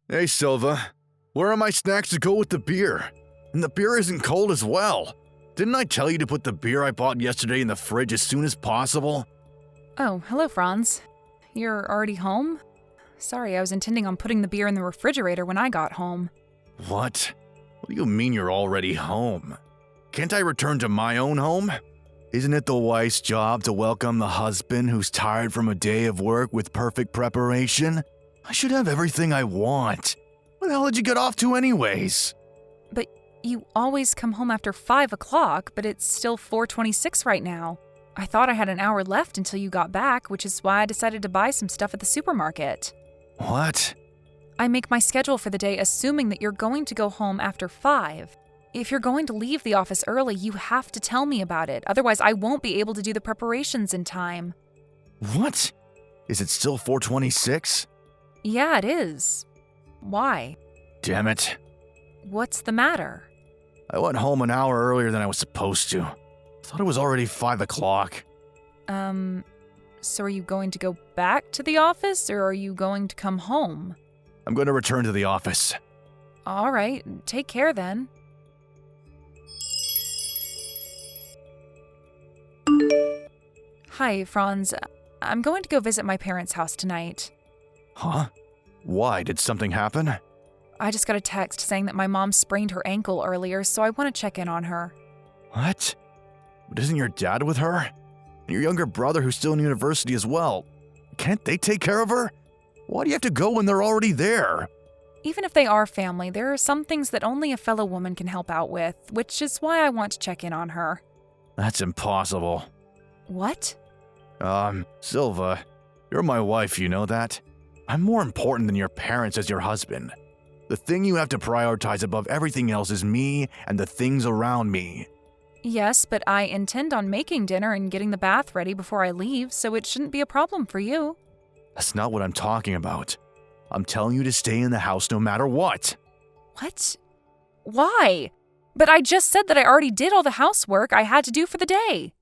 Hey, Silva. Where are my snacks to go with the beer? And the beer isn't cold as well. Didn't I tell you to put the beer I bought yesterday in the fridge as soon as possible? Oh, hello, Franz. You're already home? Sorry, I was intending on putting the beer in the refrigerator when I got home. What? What do you mean you're already home? Can't I return to my own home? Isn't it the wife's job to welcome the husband who's tired from a day of work with perfect preparation? I should have everything I want. Where the hell did you get off to anyways? But you always come home after 5 o'clock, but it's still 4:26 right now. I thought I had an hour left until you got back, which is why I decided to buy some stuff at the supermarket. What? I make my schedule for the day assuming that you're going to go home after 5. If you're going to leave the office early, you have to tell me about it. Otherwise, I won't be able to do the preparations in time. What? Is it still 4:26? Yeah, it is. Why? Damn it. What's the matter? I went home an hour earlier than I was supposed to. Thought it was already 5 o'clock. So are you going to go back to the office, or are you going to come home? I'm going to return to the office. All right, take care then. Hi, Franz. I'm going to go visit my parents' house tonight. Huh? Why? Did something happen? I just got a text saying that my mom sprained her ankle earlier, so I want to check in on her. What? But isn't your dad with her? And your younger brother who's still in university as well. Can't they take care of her? Why do you have to go when they're already there? Even if they are family, there are some things that only a fellow woman can help out with, which is why I want to check in on her. That's impossible. What? Silva, you're my wife, you know that? I'm more important than your parents as your husband. The thing you have to prioritize above everything else is me and the things around me. Yes, but I intend on making dinner and getting the bath ready before I leave, so it shouldn't be a problem for you. That's not what I'm talking about. I'm telling you to stay in the house no matter what. What? Why? But I just said that I already did all the housework I had to do for the day.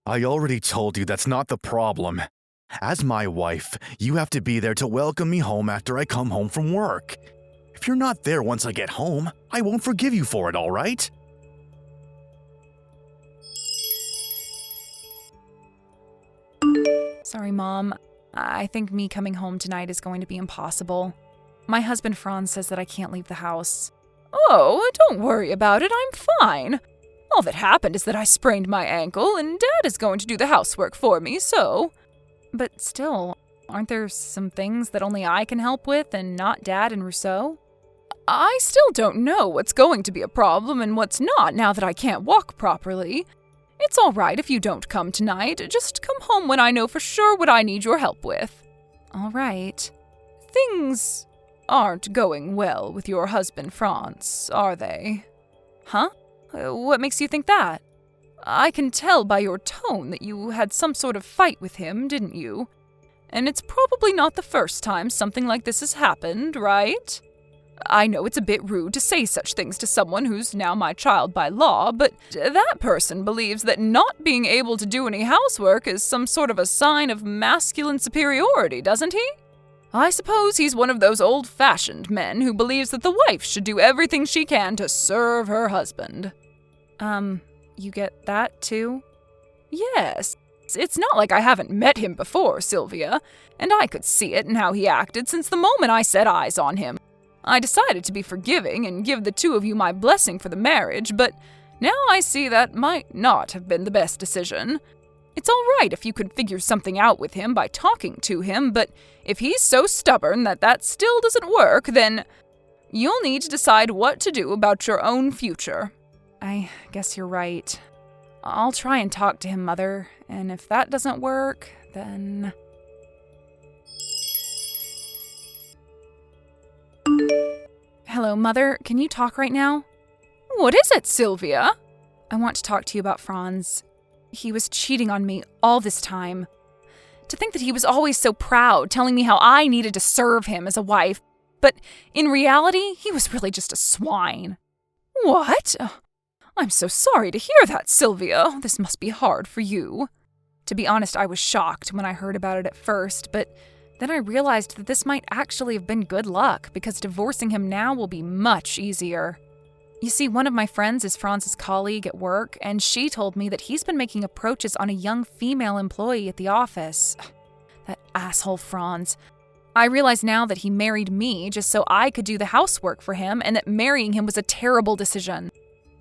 I already told you that's not the problem. As my wife, you have to be there to welcome me home after I come home from work. If you're not there once I get home, I won't forgive you for it, all right? Sorry, Mom. I think me coming home tonight is going to be impossible. My husband Franz says that I can't leave the house. Oh, don't worry about it. I'm fine. All that happened is that I sprained my ankle, and Dad is going to do the housework for me, so... But still, aren't there some things that only I can help with and not Dad and Rousseau? I still don't know what's going to be a problem and what's not now that I can't walk properly. It's all right if you don't come tonight. Just come home when I know for sure what I need your help with. All right. Things aren't going well with your husband, Franz, are they? Huh? What makes you think that? I can tell by your tone that you had some sort of fight with him, didn't you? And it's probably not the first time something like this has happened, right? I know it's a bit rude to say such things to someone who's now my child by law, but that person believes that not being able to do any housework is some sort of a sign of masculine superiority, doesn't he? I suppose he's one of those old-fashioned men who believes that the wife should do everything she can to serve her husband. You get that too? Yes. It's not like I haven't met him before, Sylvia, and I could see it in how he acted since the moment I set eyes on him. I decided to be forgiving and give the two of you my blessing for the marriage, but now I see that might not have been the best decision. It's all right if you could figure something out with him by talking to him, but if he's so stubborn that that still doesn't work, then you'll need to decide what to do about your own future. I guess you're right. I'll try and talk to him, Mother, and if that doesn't work, then... Hello, Mother. Can you talk right now? What is it, Sylvia? I want to talk to you about Franz. He was cheating on me all this time. To think that he was always so proud, telling me how I needed to serve him as a wife, but in reality, he was really just a swine. What? I'm so sorry to hear that, Sylvia. This must be hard for you. To be honest, I was shocked when I heard about it at first, but Then I realized that this might actually have been good luck because divorcing him now will be much easier. You see, one of my friends is Franz's colleague at work, and she told me that he's been making approaches on a young female employee at the office. That asshole Franz. I realize now that he married me just so I could do the housework for him and that marrying him was a terrible decision.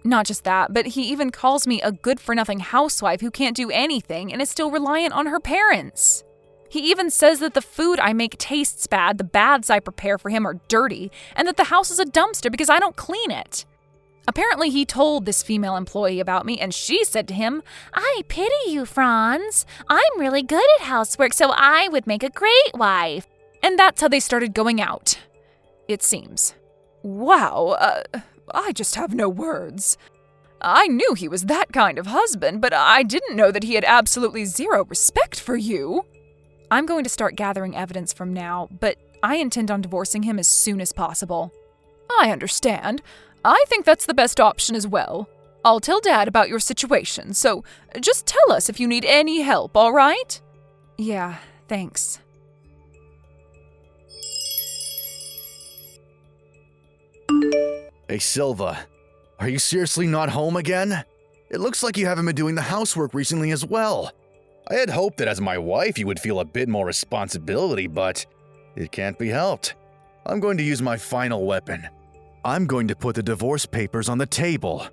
Not just that, but he even calls me a good-for-nothing housewife who can't do anything and is still reliant on her parents. He even says that the food I make tastes bad, the baths I prepare for him are dirty, and that the house is a dumpster because I don't clean it. Apparently he told this female employee about me, and she said to him, "I pity you, Franz. I'm really good at housework, so I would make a great wife." And that's how they started going out, it seems. Wow, I just have no words. I knew he was that kind of husband, but I didn't know that he had absolutely zero respect for you. I'm going to start gathering evidence from now, but I intend on divorcing him as soon as possible. I understand. I think that's the best option as well. I'll tell Dad about your situation, so just tell us if you need any help, all right? Yeah, thanks. Hey, Silva, are you seriously not home again? It looks like you haven't been doing the housework recently as well. I had hoped that as my wife you would feel a bit more responsibility, but it can't be helped. I'm going to use my final weapon. I'm going to put the divorce papers on the table.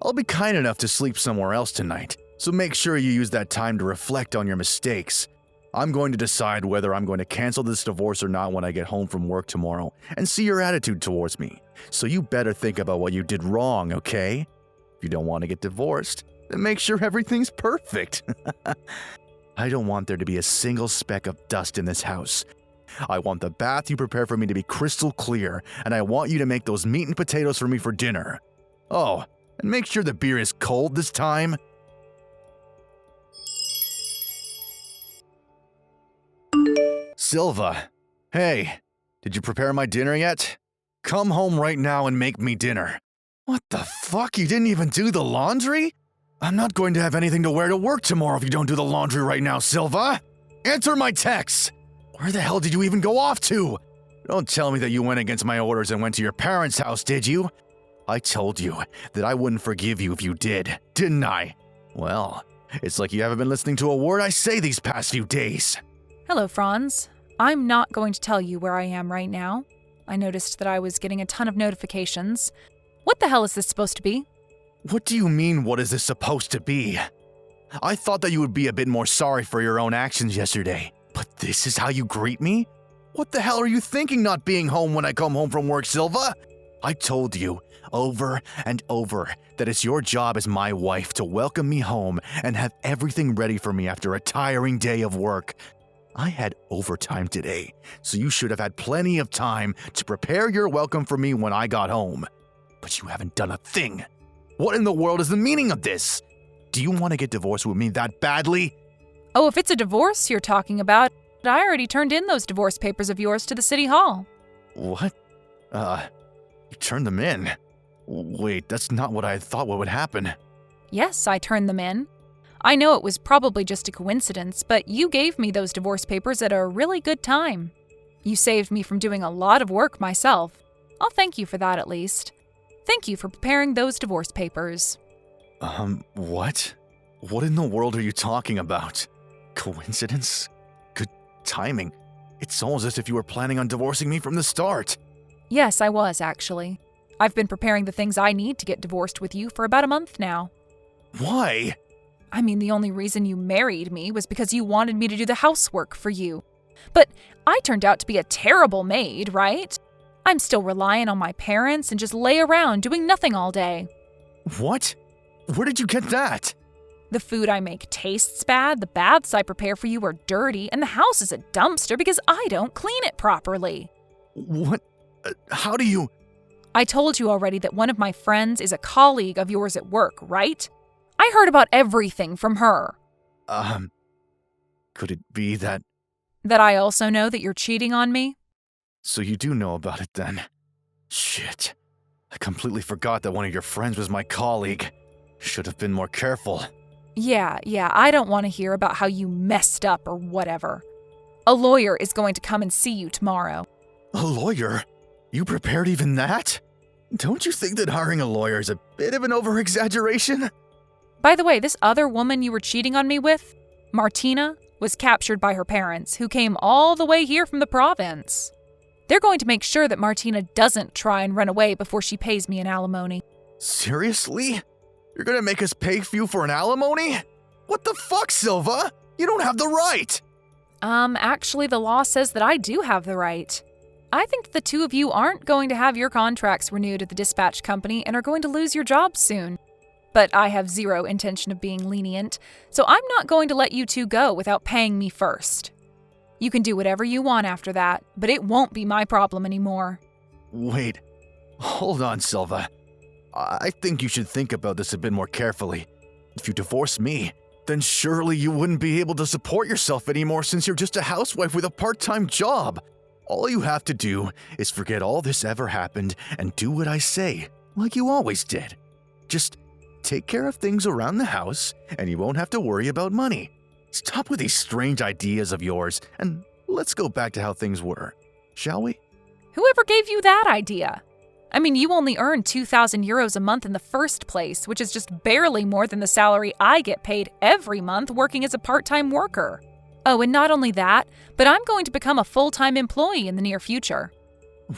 I'll be kind enough to sleep somewhere else tonight, so make sure you use that time to reflect on your mistakes. I'm going to decide whether I'm going to cancel this divorce or not when I get home from work tomorrow and see your attitude towards me. So you better think about what you did wrong, okay? If you don't want to get divorced, then make sure everything's perfect. I don't want there to be a single speck of dust in this house. I want the bath you prepare for me to be crystal clear, and I want you to make those meat and potatoes for me for dinner. Oh, and make sure the beer is cold this time. Silva, hey, did you prepare my dinner yet? Come home right now and make me dinner. What the fuck? You didn't even do the laundry? I'm not going to have anything to wear to work tomorrow if you don't do the laundry right now, Silva. Answer my texts. Where the hell did you even go off to? Don't tell me that you went against my orders and went to your parents' house, did you? I told you that I wouldn't forgive you if you did, didn't I? Well, it's like you haven't been listening to a word I say these past few days. Hello, Franz. I'm not going to tell you where I am right now. I noticed that I was getting a ton of notifications. What the hell is this supposed to be? What do you mean, what is this supposed to be? I thought that you would be a bit more sorry for your own actions yesterday. But this is how you greet me? What the hell are you thinking not being home when I come home from work, Silva? I told you over and over that it's your job as my wife to welcome me home and have everything ready for me after a tiring day of work. I had overtime today, so you should have had plenty of time to prepare your welcome for me when I got home. But you haven't done a thing. What in the world is the meaning of this? Do you want to get divorced with me that badly? Oh, if it's a divorce you're talking about, I already turned in those divorce papers of yours to the city hall. What? You turned them in? Wait, that's not what I thought would happen. Yes, I turned them in. I know it was probably just a coincidence, but you gave me those divorce papers at a really good time. You saved me from doing a lot of work myself. I'll thank you for that at least. Thank you for preparing those divorce papers. What? What in the world are you talking about? Coincidence? Good timing. It's almost as if you were planning on divorcing me from the start. Yes, I was, actually. I've been preparing the things I need to get divorced with you for about a month now. Why? I mean, the only reason you married me was because you wanted me to do the housework for you. But I turned out to be a terrible maid, right? I'm still relying on my parents and just lay around doing nothing all day. What? Where did you get that? The food I make tastes bad, the baths I prepare for you are dirty, and the house is a dumpster because I don't clean it properly. What? How do you... I told you already that one of my friends is a colleague of yours at work, right? I heard about everything from her. Could it be that... That I also know that you're cheating on me? So you do know about it then. Shit. I completely forgot that one of your friends was my colleague. Should have been more careful. Yeah, I don't want to hear about how you messed up or whatever. A lawyer is going to come and see you tomorrow. A lawyer? You prepared even that? Don't you think that hiring a lawyer is a bit of an over-exaggeration? By the way, this other woman you were cheating on me with, Martina, was captured by her parents, who came all the way here from the province. They're going to make sure that Martina doesn't try and run away before she pays me an alimony. Seriously? You're gonna make us pay you for an alimony? What the fuck, Silva? You don't have the right! Actually, the law says that I do have the right. I think the two of you aren't going to have your contracts renewed at the dispatch company and are going to lose your jobs soon. But I have zero intention of being lenient, so I'm not going to let you two go without paying me first. You can do whatever you want after that, but it won't be my problem anymore. Wait, hold on, Silva. I think you should think about this a bit more carefully. If you divorce me, then surely you wouldn't be able to support yourself anymore since you're just a housewife with a part-time job. All you have to do is forget all this ever happened and do what I say, like you always did. Just take care of things around the house and you won't have to worry about money. Stop with these strange ideas of yours and let's go back to how things were, shall we? Whoever gave you that idea? I mean, you only earn 2,000 euros a month in the first place, which is just barely more than the salary I get paid every month working as a part-time worker. Oh, and not only that, but I'm going to become a full-time employee in the near future.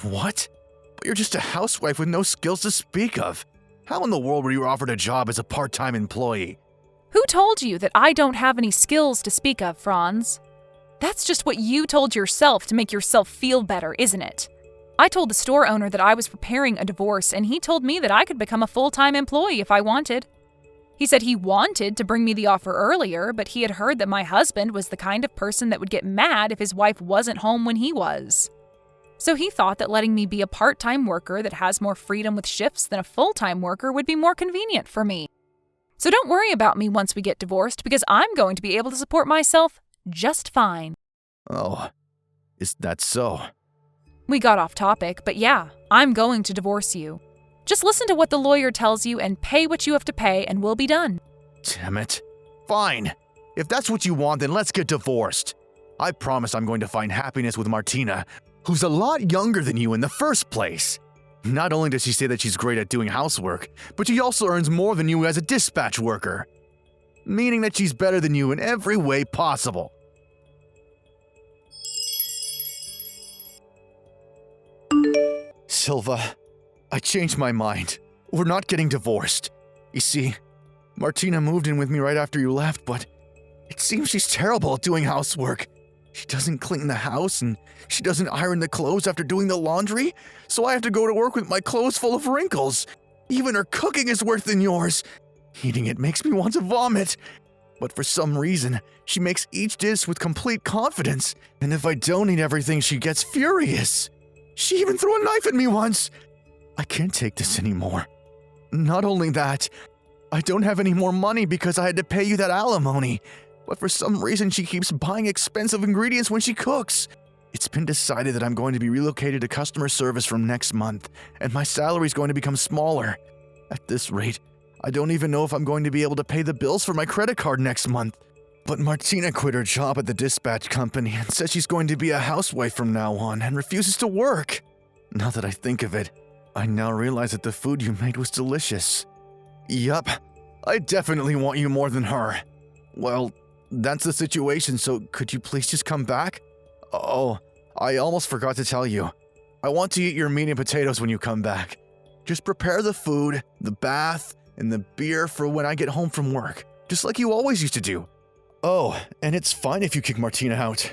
What? But you're just a housewife with no skills to speak of. How in the world were you offered a job as a part-time employee? Who told you that I don't have any skills to speak of, Franz? That's just what you told yourself to make yourself feel better, isn't it? I told the store owner that I was preparing a divorce, and he told me that I could become a full-time employee if I wanted. He said he wanted to bring me the offer earlier, but he had heard that my husband was the kind of person that would get mad if his wife wasn't home when he was. So he thought that letting me be a part-time worker that has more freedom with shifts than a full-time worker would be more convenient for me. So don't worry about me once we get divorced, because I'm going to be able to support myself just fine. Oh, is that so? We got off topic, but yeah, I'm going to divorce you. Just listen to what the lawyer tells you and pay what you have to pay and we'll be done. Damn it. Fine. If that's what you want, then let's get divorced. I promise I'm going to find happiness with Martina, who's a lot younger than you in the first place. Not only does she say that she's great at doing housework, but she also earns more than you as a dispatch worker. Meaning that she's better than you in every way possible. Silva, I changed my mind. We're not getting divorced. You see, Martina moved in with me right after you left, but it seems she's terrible at doing housework. She doesn't clean the house and she doesn't iron the clothes after doing the laundry, so I have to go to work with my clothes full of wrinkles. Even her cooking is worse than yours. Eating it makes me want to vomit. But for some reason, she makes each dish with complete confidence, and if I don't eat everything, she gets furious. She even threw a knife at me once. I can't take this anymore. Not only that, I don't have any more money because I had to pay you that alimony. But for some reason, she keeps buying expensive ingredients when she cooks. It's been decided that I'm going to be relocated to customer service from next month, and my salary is going to become smaller. At this rate, I don't even know if I'm going to be able to pay the bills for my credit card next month. But Martina quit her job at the dispatch company and says she's going to be a housewife from now on and refuses to work. Now that I think of it, I now realize that the food you made was delicious. Yup, I definitely want you more than her. Well, that's the situation, so could you please just come back? Oh, I almost forgot to tell you. I want to eat your meat and potatoes when you come back. Just prepare the food, the bath, and the beer for when I get home from work, just like you always used to do. Oh, and it's fine if you kick Martina out.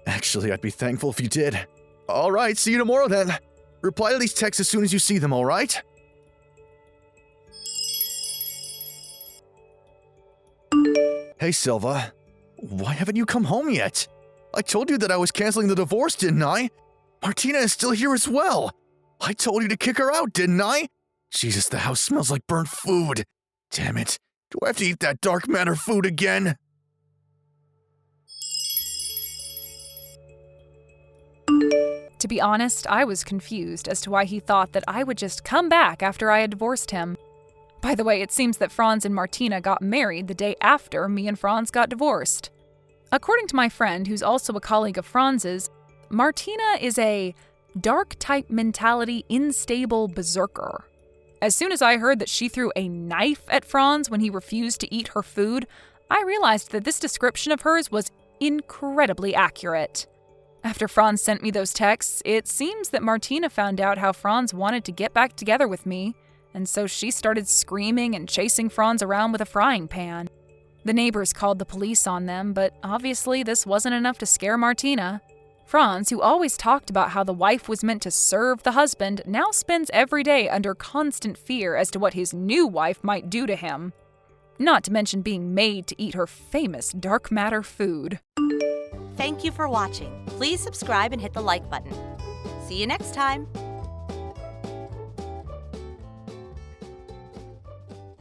Actually, I'd be thankful if you did. Alright, see you tomorrow then. Reply to these texts as soon as you see them, alright? Hey Silva, why haven't you come home yet? I told you that I was canceling the divorce, didn't I? Martina is still here as well. I told you to kick her out, didn't I? Jesus, the house smells like burnt food. Damn it, do I have to eat that dark matter food again? To be honest, I was confused as to why he thought that I would just come back after I had divorced him. By the way, it seems that Franz and Martina got married the day after me and Franz got divorced. According to my friend, who's also a colleague of Franz's, Martina is a dark-type mentality, unstable berserker. As soon as I heard that she threw a knife at Franz when he refused to eat her food, I realized that this description of hers was incredibly accurate. After Franz sent me those texts, it seems that Martina found out how Franz wanted to get back together with me, and so she started screaming and chasing Franz around with a frying pan. The neighbors called the police on them, but obviously this wasn't enough to scare Martina. Franz, who always talked about how the wife was meant to serve the husband, now spends every day under constant fear as to what his new wife might do to him. Not to mention being made to eat her famous dark matter food. Thank you for watching. Please subscribe and hit the like button. See you next time.